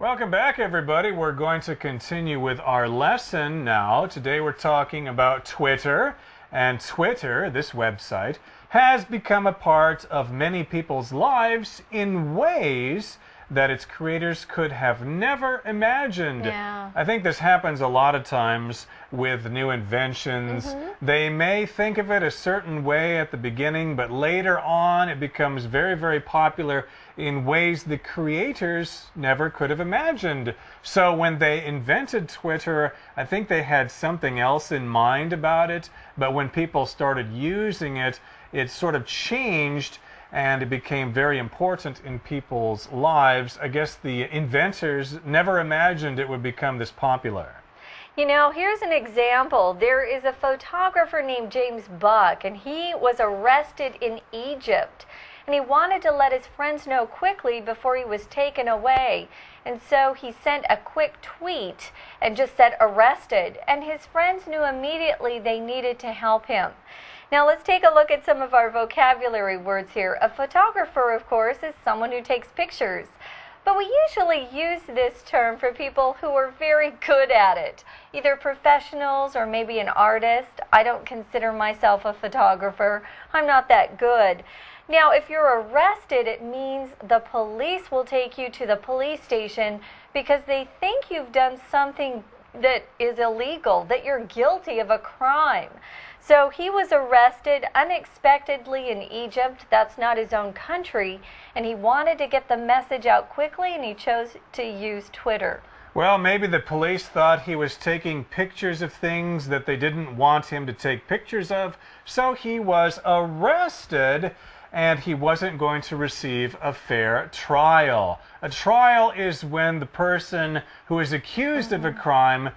Welcome back, everybody. We're going to continue with our lesson now. Today we're talking about Twitter. And Twitter, this website, has become a part of many people's lives in ways that its creators could have never imagined. Yeah. I think this happens a lot of times with new inventions. They may think of it a certain way at the beginning, but later on it becomes very, very popular in ways the creators never could have imagined. So when they invented Twitter, I think they had something else in mind about it, but when people started using it, it sort of changed and it became very important in people's lives. I guess the inventors never imagined it would become this popular. You know, here's an example. There is a photographer named James Buck, and he was arrested in Egypt. And he wanted to let his friends know quickly before he was taken away. And so he sent a quick tweet and just said arrested. And his friends knew immediately they needed to help him. Now let's take a look at some of our vocabulary words here. A photographer, of course, is someone who takes pictures. But we usually use this term for people who are very good at it, either professionals or maybe an artist. I don't consider myself a photographer. I'm not that good. Now, if you're arrested, it means the police will take you to the police station because they think you've done something that is illegal, that you're guilty of a crime. So he was arrested unexpectedly in Egypt. That's not his own country. And he wanted to get the message out quickly, and he chose to use Twitter. Well, maybe the police thought he was taking pictures of things that they didn't want him to take pictures of, so he was arrested, and he wasn't going to receive a fair trial. A trial is when the person who is accused of a crime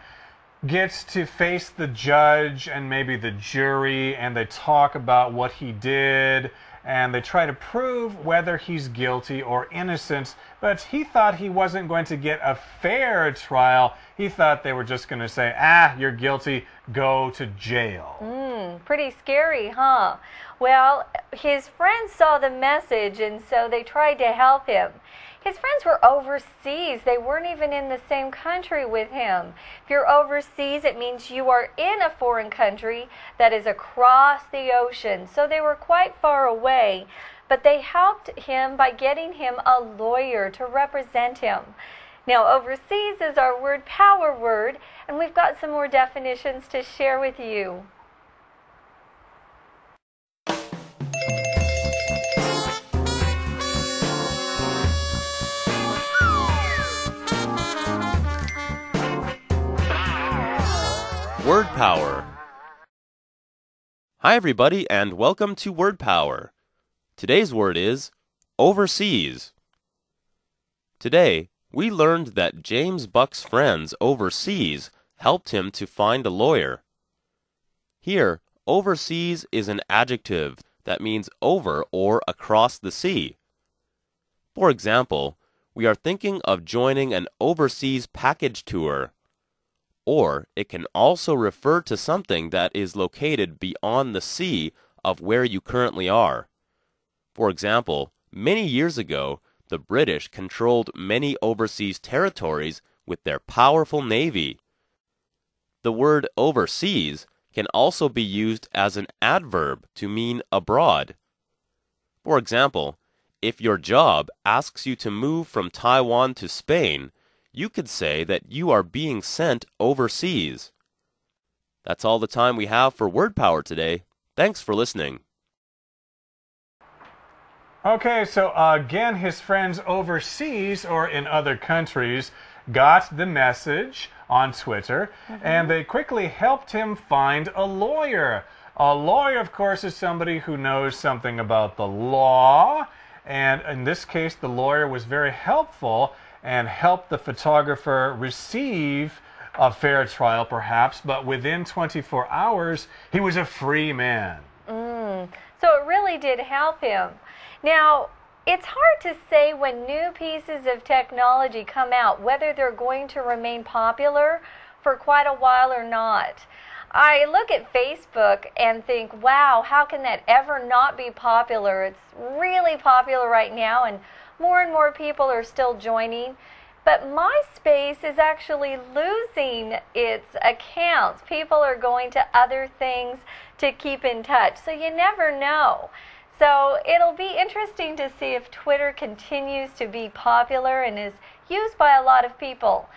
gets to face the judge and maybe the jury, and they talk about what he did, and they try to prove whether he's guilty or innocent. But he thought he wasn't going to get a fair trial. He thought they were just going to say, you're guilty, go to jail. Pretty scary, huh? Well, his friends saw the message, and so they tried to help him. His friends were overseas. They weren't even in the same country with him. If you're overseas, it means you are in a foreign country that is across the ocean. So they were quite far away, but they helped him by getting him a lawyer to represent him. Now, overseas is our word power word, and we've got some more definitions to share with you. Word Power. Hi everybody, and welcome to Word Power. Today's word is overseas. Today, we learned that James Buck's friends overseas helped him to find a lawyer. Here, overseas is an adjective that means over or across the sea. For example, we are thinking of joining an overseas package tour. Or it can also refer to something that is located beyond the sea of where you currently are. For example, many years ago, the British controlled many overseas territories with their powerful navy. The word overseas can also be used as an adverb to mean abroad. For example, if your job asks you to move from Taiwan to Spain, you could say that you are being sent overseas. That's all the time we have for Word Power today. Thanks for listening. Okay, so again, his friends overseas or in other countries got the message on Twitter, and they quickly helped him find a lawyer. A lawyer, of course, is somebody who knows something about the law, and in this case, the lawyer was very helpful and helped the photographer receive a fair trial, perhaps, but within 24 hours, he was a free man. So it really did help him. Now, it's hard to say when new pieces of technology come out whether they're going to remain popular for quite a while or not. I look at Facebook and think, wow, how can that ever not be popular? It's really popular right now, and more people are still joining. But MySpace is actually losing its accounts. People are going to other things to keep in touch, so you never know. So it'll be interesting to see if Twitter continues to be popular and is used by a lot of people.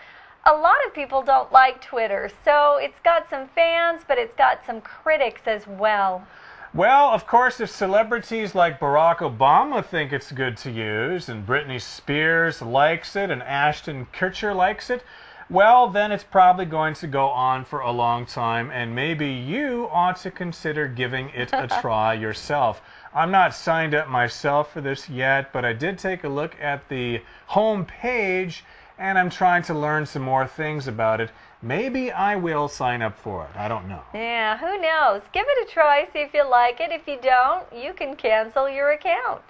A lot of people don't like Twitter, so it's got some fans, but it's got some critics as well. Well, of course, if celebrities like Barack Obama think it's good to use, and Britney Spears likes it, and Ashton Kutcher likes it, well, then it's probably going to go on for a long time, and maybe you ought to consider giving it a try yourself. I'm not signed up myself for this yet, but I did take a look at the home page, and I'm trying to learn some more things about it. Maybe I will sign up for it. I don't know. Yeah, who knows? Give it a try, see if you like it. If you don't, you can cancel your account.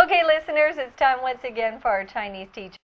Okay, listeners, it's time once again for our Chinese teacher.